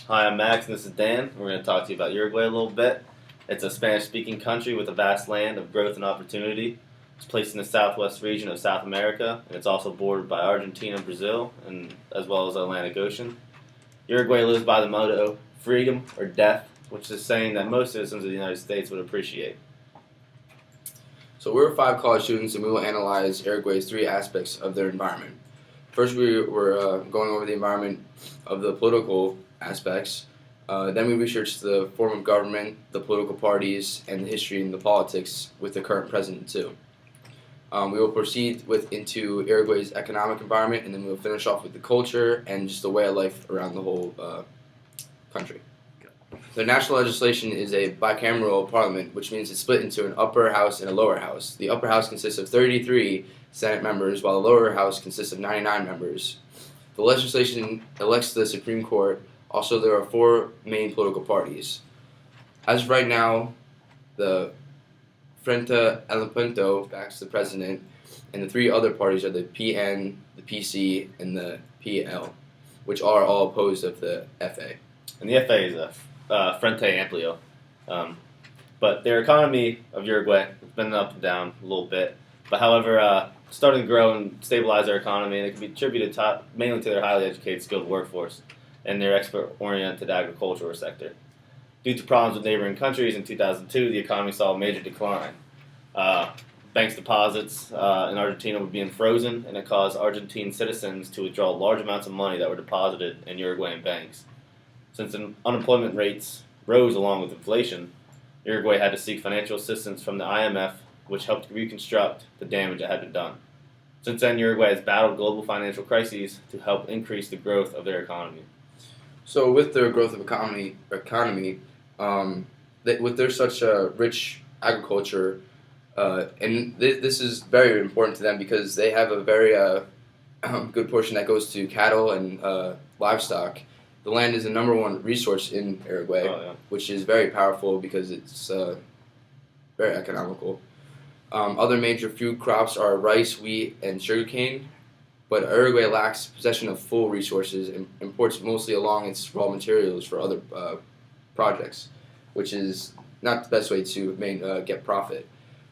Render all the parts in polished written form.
Hi, I'm Max, and this is Dan. We're going to talk to you about Uruguay a little bit. It's a Spanish-speaking country with a vast land of growth and opportunity. It's placed in the southwest region of South America, and it's also bordered by Argentina and Brazil, and as well as the Atlantic Ocean. Uruguay lives by the motto, freedom or death, which is a saying that most citizens of the United States would appreciate. So we're five college students, and we will analyze Uruguay's three aspects of their environment. First, we were going over the environment of the political aspects. Then we researched the form of government, the political parties, and the history and the politics with the current president too. We will proceed into Uruguay's economic environment, and then we'll finish off with the culture and just the way of life around the whole country. The national legislation is a bicameral parliament, which means it's split into an upper house and a lower house. The upper house consists of 33 Senate members, while the lower house consists of 99 members. The legislation elects the Supreme Court. Also, there are four main political parties. As of right now, the Frente Amplio backs the president, and the three other parties are the PN, the PC, and the PL, which are all opposed of the FA. And the FA is a Frente Amplio. But their economy of Uruguay has been up and down a little bit. But however, starting to grow and stabilize their economy, and it can be attributed mainly to their highly educated, skilled workforce and their export-oriented agricultural sector. Due to problems with neighboring countries in 2002, the economy saw a major decline. Banks deposits in Argentina were being frozen, and it caused Argentine citizens to withdraw large amounts of money that were deposited in Uruguayan banks. Since unemployment rates rose along with inflation, Uruguay had to seek financial assistance from the IMF, which helped reconstruct the damage that had been done. Since then, Uruguay has battled global financial crises to help increase the growth of their economy. So, with their growth of economy, with their such a rich agriculture, and this is very important to them because they have a very good portion that goes to cattle and livestock. The land is the number one resource in Uruguay, which is very powerful because it's very economical. Other major food crops are rice, wheat, and sugarcane, but Uruguay lacks possession of full resources and imports mostly along its raw materials for other projects, which is not the best way to get profit.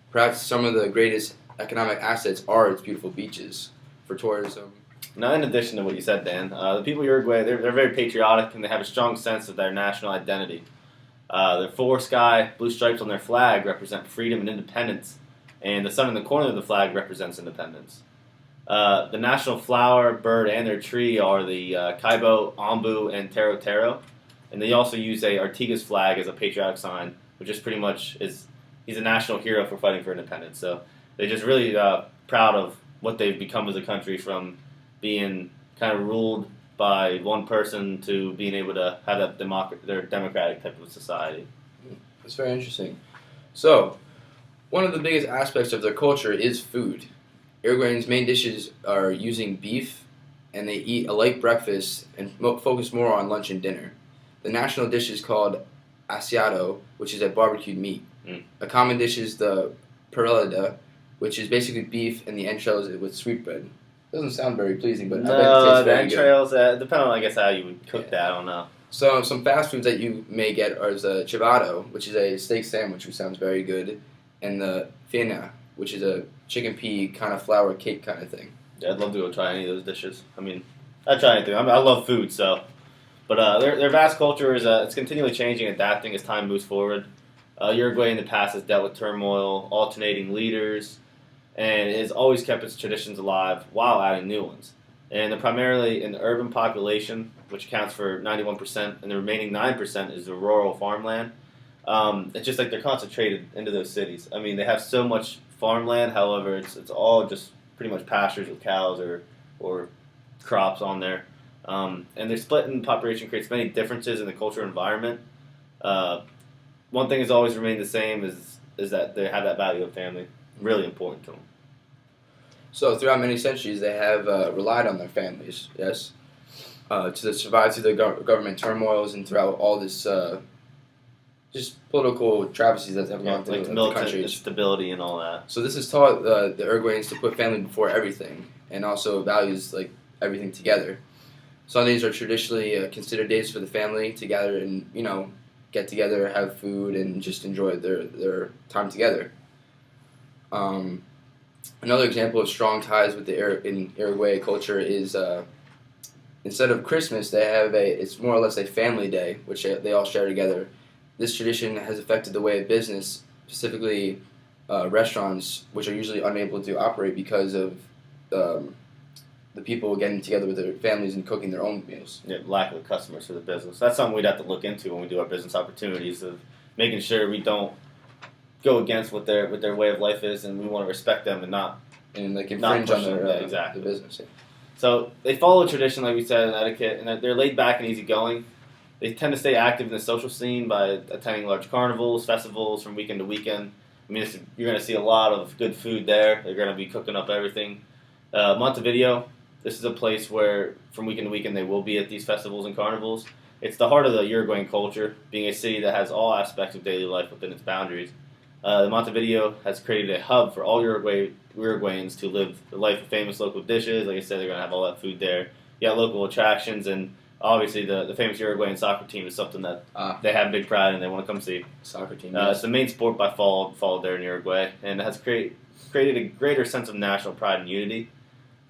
Perhaps some of the greatest economic assets are its beautiful beaches for tourism. Now, in addition to what you said, Dan, the people of Uruguay, they're very patriotic and they have a strong sense of their national identity. Their four sky blue stripes on their flag represent freedom and independence, and the sun in the corner of the flag represents independence. The national flower, bird, and their tree are the Caibo, Ombu, and Tero Tero, and they also use a Artigas flag as a patriotic sign, which is pretty much he's a national hero for fighting for independence. So they're just really proud of what they've become as a country, from being kind of ruled by one person to being able to have their democratic type of society. That's very interesting. So, one of the biggest aspects of their culture is food. Uruguayans' main dishes are using beef, and they eat a light breakfast and focus more on lunch and dinner. The national dish is called asado, which is a barbecued meat. A common dish is the parrillada, which is basically beef and the entrails with sweetbread. Doesn't sound very pleasing, but I bet it tastes very good. The entrails, depending on, I guess, how you would cook that, I don't know. So, some fast foods that you may get are the chivado, which is a steak sandwich, which sounds very good, and the fina, which is a chicken pea kind of flour cake kind of thing. Yeah, I'd love to go try any of those dishes. I mean, I'd try anything. I love food, so. But their vast culture is it's continually changing and adapting as time moves forward. Uruguay in the past has dealt with turmoil, alternating leaders, and it has always kept its traditions alive while adding new ones. And primarily in the urban population, which accounts for 91%, and the remaining 9% is the rural farmland. It's just like they're concentrated into those cities. I mean, they have so much farmland, however, it's all just pretty much pastures with cows or crops on there. And their split in population creates many differences in the cultural environment. One thing has always remained the same is that they have that value of family. Really important to them. So throughout many centuries, they have relied on their families, yes, to survive through the government turmoils and throughout all this just political travesties that have gone through like the military countries. stability and all that. So this has taught the Uruguayans to put family before everything, and also values like everything together. Sundays are traditionally considered days for the family to gather and get together, have food, and just enjoy their time together. Another example of strong ties with in Uruguay culture is instead of Christmas, they have it's more or less a family day, which they all share together. This tradition has affected the way of business, specifically restaurants, which are usually unable to operate because of the people getting together with their families and cooking their own meals. Yeah, lack of customers for the business. That's something we'd have to look into when we do our business opportunities, of making sure we don't go against what their way of life is, and we want to respect them and not infringe on their exactly. the business. Yeah. So they follow tradition, like we said, and etiquette, and they're laid back and easygoing. They tend to stay active in the social scene by attending large carnivals, festivals from weekend to weekend. I mean, you're going to see a lot of good food there. They're going to be cooking up everything. Montevideo, this is a place where from weekend to weekend they will be at these festivals and carnivals. It's the heart of the Uruguayan culture, being a city that has all aspects of daily life within its boundaries. Montevideo has created a hub for all Uruguayans to live the life of famous local dishes. Like I said, they're going to have all that food there. You got local attractions, and obviously the famous Uruguayan soccer team is something that they have big pride in. They want to come see. Soccer team. It's the main sport by followed there in Uruguay, and it has created a greater sense of national pride and unity.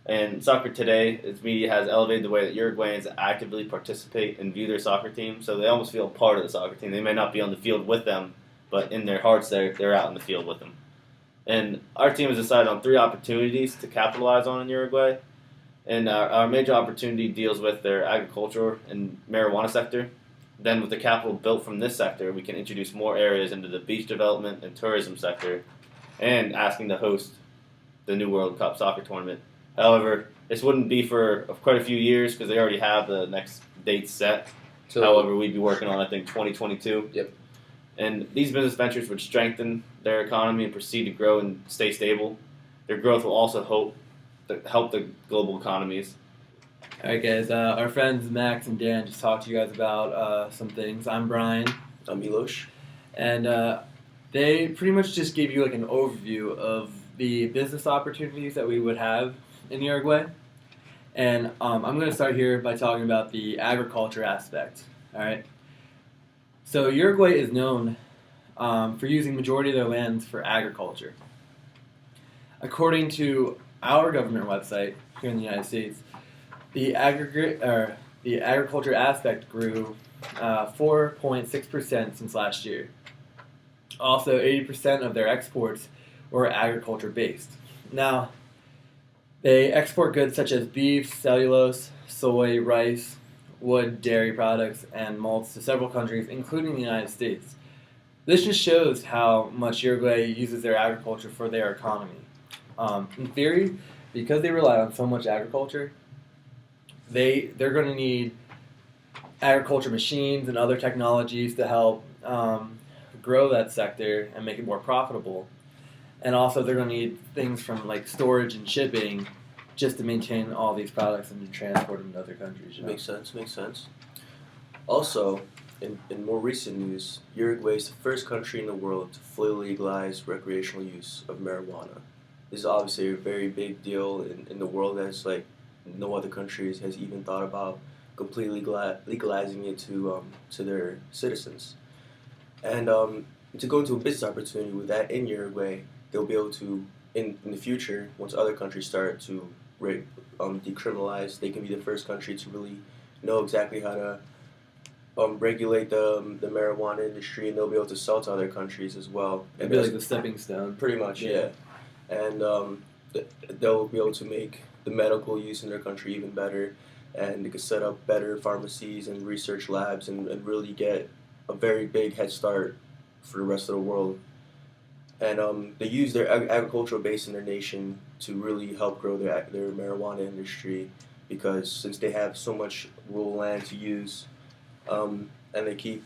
And soccer today, its media has elevated the way that Uruguayans actively participate and view their soccer team, so they almost feel part of the soccer team. They may not be on the field with them, but in their hearts, they're out in the field with them. And our team has decided on 3 opportunities to capitalize on in Uruguay. And our major opportunity deals with their agriculture and marijuana sector. Then with the capital built from this sector, we can introduce more areas into the beach development and tourism sector, and asking to host the new World Cup soccer tournament. However, this wouldn't be for quite a few years because they already have the next date set. However, we'd be working on, I think, 2022. Yep. And these business ventures would strengthen their economy and proceed to grow and stay stable. Their growth will also help the global economies. All right, guys. Our friends Max and Dan just talked to you guys about some things. I'm Brian. I'm Milosh. And they pretty much just gave you like an overview of the business opportunities that we would have in Uruguay. And I'm going to start here by talking about the agriculture aspect. All right. So Uruguay is known for using majority of their lands for agriculture. According to our government website here in the United States, the agriculture aspect grew 4.6% since last year. Also, 80% of their exports were agriculture based. Now, they export goods such as beef, cellulose, soy, rice, wood, dairy products, and malts to several countries, including the United States. This just shows how much Uruguay uses their agriculture for their economy. In theory, because they rely on so much agriculture, they're going to need agriculture machines and other technologies to help grow that sector and make it more profitable. And also they're going to need things from like storage and shipping just to maintain all these products and to transport them to other countries. Makes sense. Also, in more recent news, Uruguay is the first country in the world to fully legalize recreational use of marijuana. This is obviously a very big deal in the world, as like no other countries has even thought about completely legalizing it to their citizens. And to go into a business opportunity with that in Uruguay, they'll be able to, in the future, once other countries start to decriminalize, they can be the first country to really know exactly how to regulate the marijuana industry, and they'll be able to sell to other countries as well. It'd be like the stepping stone. Pretty much, yeah. And they'll be able to make the medical use in their country even better, and they can set up better pharmacies and research labs and really get a very big head start for the rest of the world. And they use their agricultural base in their nation to really help grow their marijuana industry, because since they have so much rural land to use, and they keep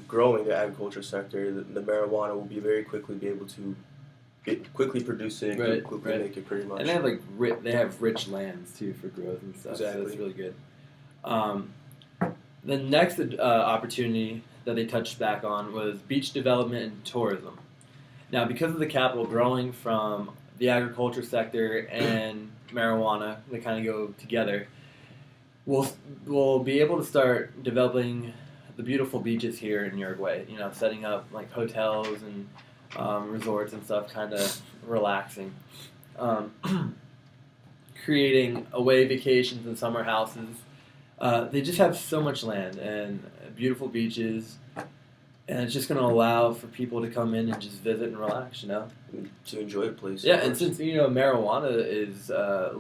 growing the agriculture sector, the marijuana will be able to quickly produce it, quickly make it pretty much. And they have they have rich lands too for growth and stuff. Exactly. So that's really good. The next opportunity that they touched back on was beach development and tourism. Now, because of the capital growing from the agriculture sector and marijuana, they kind of go together. we'll be able to start developing the beautiful beaches here in Uruguay. You know, setting up like hotels and resorts and stuff, kind of relaxing. Um, Creating away vacations and summer houses. They just have so much land and beautiful beaches, and it's just going to allow for people to come in and just visit and relax. You know, To enjoy the place. yeah. of And course. since marijuana is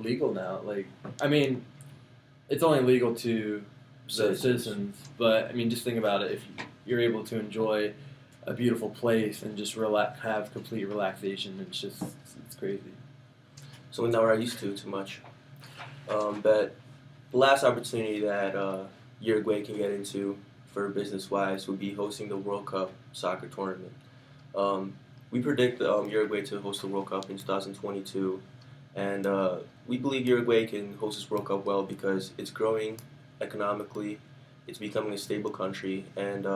legal now, like I mean, it's only legal to the citizens, but I mean, just think about it. If you're able to enjoy a beautiful place and just have complete relaxation, it's crazy. Something that we're not used to too much. But the last opportunity that Uruguay can get into for business-wise would be hosting the World Cup soccer tournament. We predict Uruguay to host the World Cup in 2022, and we believe Uruguay can host this World Cup well because it's growing economically, it's becoming a stable country, and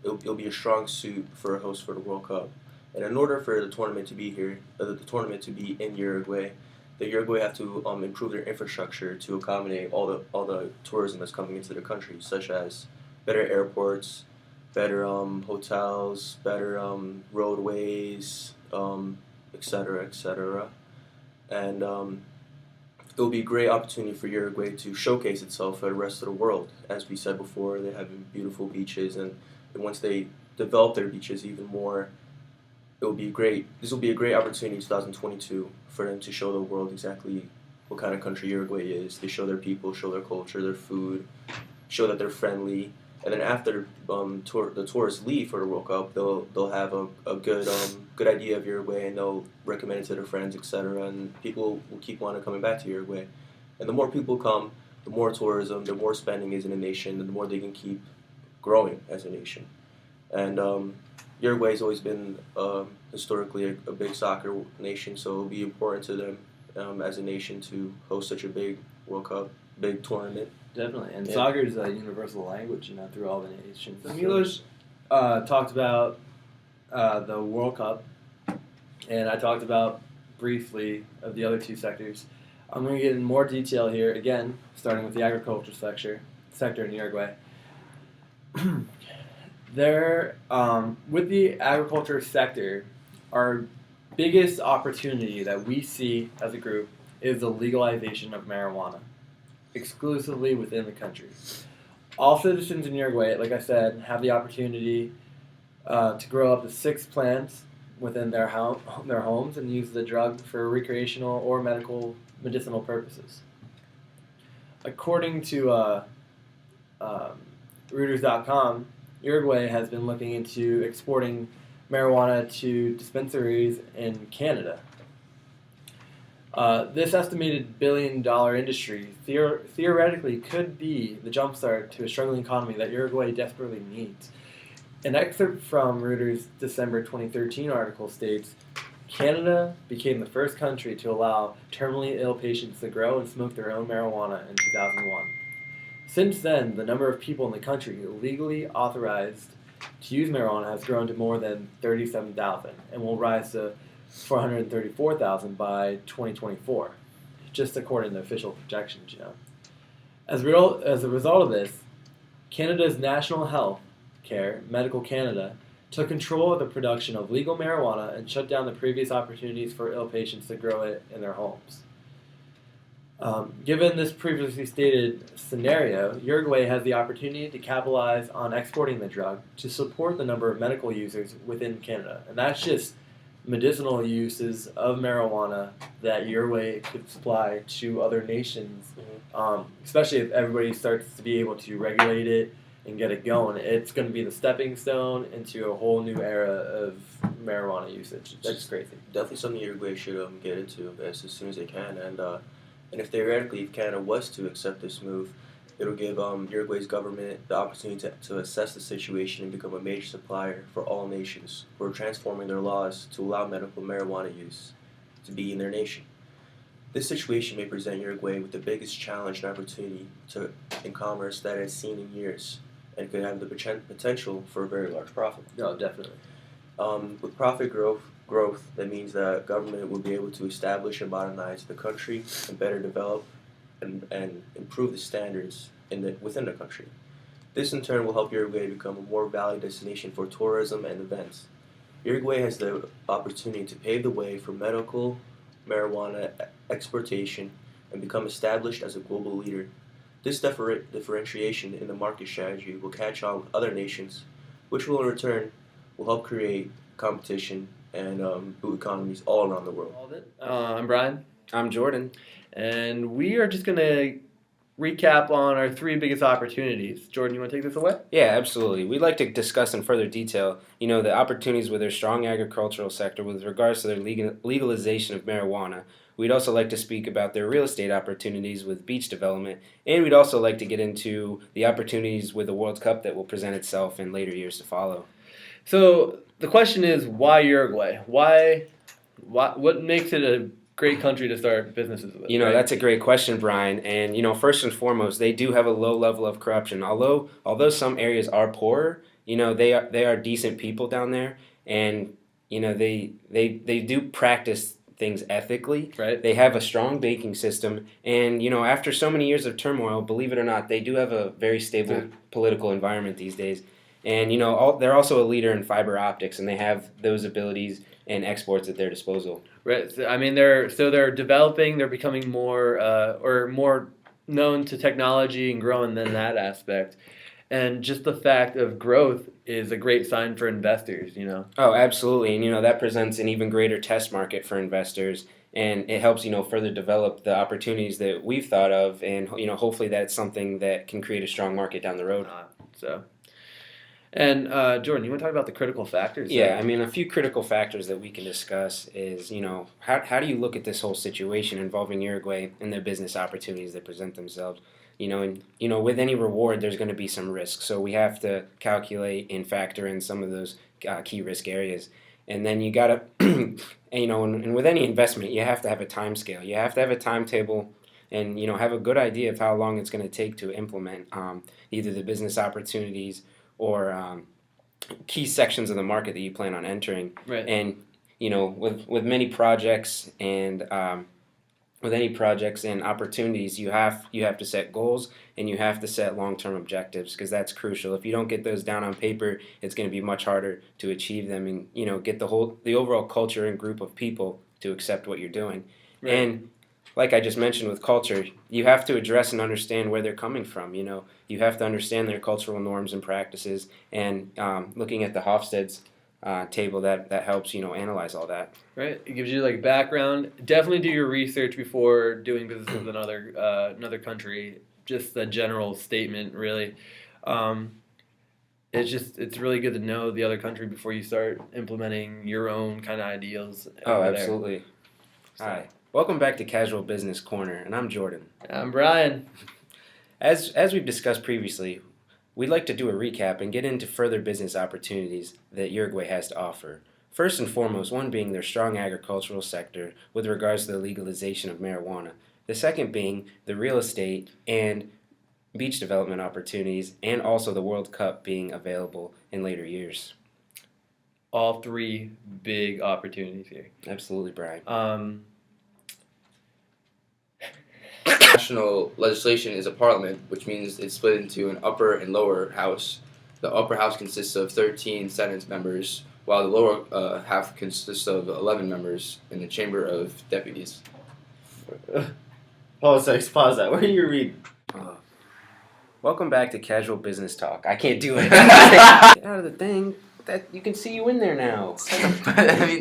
it'll be a strong suit for a host for the World Cup. And in order for the tournament to be here, the tournament to be in Uruguay, the Uruguay have to improve their infrastructure to accommodate all the tourism that's coming into the country, such as better airports, better hotels, better roadways, etc., etc. And it'll be a great opportunity for Uruguay to showcase itself for the rest of the world. As we said before, they have beautiful beaches, and once they develop their beaches even more, it will be great. This will be a great opportunity in 2022 for them to show the world exactly what kind of country Uruguay is. They show their people, show their culture, their food, show that they're friendly. And then after the tourists leave for the World Cup, they'll have a good idea of Uruguay, and they'll recommend it to their friends, etc. And people will keep wanting coming back to Uruguay. And the more people come, the more tourism, the more spending is in a nation, and the more they can keep growing as a nation. And Uruguay's always been historically a big soccer nation, so it'll be important to them as a nation to host such a big World Cup, big tournament. Definitely, and Yeah. soccer is a universal language, you know, through all the nations. So Milos talked about the World Cup, and I talked about briefly of the other two sectors. I'm going to get in more detail here again, starting with the agriculture sector in Uruguay. There, with the agriculture sector, our biggest opportunity that we see as a group is the legalization of marijuana, exclusively within the country. All citizens in Uruguay, like I said, have the opportunity to grow up to 6 plants within their homes and use the drug for recreational or medicinal purposes. According to Reuters.com, Uruguay has been looking into exporting marijuana to dispensaries in Canada. This estimated billion-dollar industry theoretically could be the jumpstart to a struggling economy that Uruguay desperately needs. An excerpt from Reuters' December 2013 article states, Canada became the first country to allow terminally ill patients to grow and smoke their own marijuana in 2001. Since then, the number of people in the country legally authorized to use marijuana has grown to more than 37,000 and will rise to 434,000 by 2024, just according to official projections. You know, as a result of this, Canada's National Health Care, Medical Canada, took control of the production of legal marijuana and shut down the previous opportunities for ill patients to grow it in their homes. Given this previously stated scenario, Uruguay has the opportunity to capitalize on exporting the drug to support the number of medical users within Canada. And that's just medicinal uses of marijuana that Uruguay could supply to other nations, especially if everybody starts to be able to regulate it and get it going. It's going to be the stepping stone into a whole new era of marijuana usage. That's crazy. Definitely something Uruguay should get into as soon as they can. And if theoretically, if Canada was to accept this move, it'll give Uruguay's government the opportunity to assess the situation and become a major supplier for all nations who are transforming their laws to allow medical marijuana use to be in their nation. This situation may present Uruguay with the biggest challenge and opportunity in commerce that it has seen in years, and could have the potential for a very large profit. No, definitely. With profit growth, that means that government will be able to establish and modernize the country and better develop and improve the standards within the country. This in turn will help Uruguay become a more valued destination for tourism and events. Uruguay has the opportunity to pave the way for medical marijuana exportation and become established as a global leader. This differentiation in the market strategy will catch on with other nations, which will in return will help create competition and boot economies all around the world. I'm Brian, I'm Jordan. and we are just going to recap on our 3 biggest opportunities. Jordan, you want to take this away? Yeah, absolutely. We'd like to discuss in further detail, the opportunities with their strong agricultural sector with regards to their legalization of marijuana. We'd also like to speak about their real estate opportunities with beach development, and we'd also like to get into the opportunities with the World Cup that will present itself in later years to follow. So the question is, why Uruguay? Why? What makes it a great country to start businesses with? Right? That's a great question, Brian. And first and foremost, they do have a low level of corruption. Although some areas are poorer, they are decent people down there, and they do practice things ethically. Right. They have a strong banking system, and after so many years of turmoil, believe it or not, they do have a very stable political environment these days. And they're also a leader in fiber optics, and they have those abilities and exports at their disposal. Right. So, I mean, they're developing. They're becoming more known to technology and growing in that aspect. And just the fact of growth is a great sign for investors. Oh, absolutely, and that presents an even greater test market for investors, and it helps further develop the opportunities that we've thought of, and hopefully that's something that can create a strong market down the road. And Jordan, you want to talk about the critical factors? Yeah, I mean, a few critical factors that we can discuss is, how do you look at this whole situation involving Uruguay and the business opportunities that present themselves? With any reward, there's going to be some risk. So we have to calculate and factor in some of those key risk areas. And then you got to, and with any investment, you have to have a time scale. You have to have a timetable and, have a good idea of how long it's going to take to implement either the business opportunities or key sections of the market that you plan on entering. Right. And, with many projects and with any projects and opportunities, you have to set goals and you have to set long-term objectives, because that's crucial. If you don't get those down on paper, it's going to be much harder to achieve them and get the overall culture and group of people to accept what you're doing. Right. And like I just mentioned with culture, you have to address and understand where they're coming from. You have to understand their cultural norms and practices, and looking at the Hofstede's table that helps analyze all that. Right. It gives you background. Definitely do your research before doing business with another country. Just a general statement, really. It's really good to know the other country before you start implementing your own kind of ideals. Oh, absolutely. Hi. Welcome back to Casual Business Corner, and I'm Jordan. I'm Brian. As we've discussed previously, we'd like to do a recap and get into further business opportunities that Uruguay has to offer. First and foremost, one being their strong agricultural sector with regards to the legalization of marijuana. The second being the real estate and beach development opportunities, and also the World Cup being available in later years. All 3 big opportunities here. Absolutely, Brian. National legislation is a parliament, which means it's split into an upper and lower house. The upper house consists of 13 Senate members, while the lower half consists of 11 members in the Chamber of Deputies. Pause that. Where are you reading? Welcome back to Casual Business Talk. I can't do it. Get out of the thing. That you can see you in there now. I mean,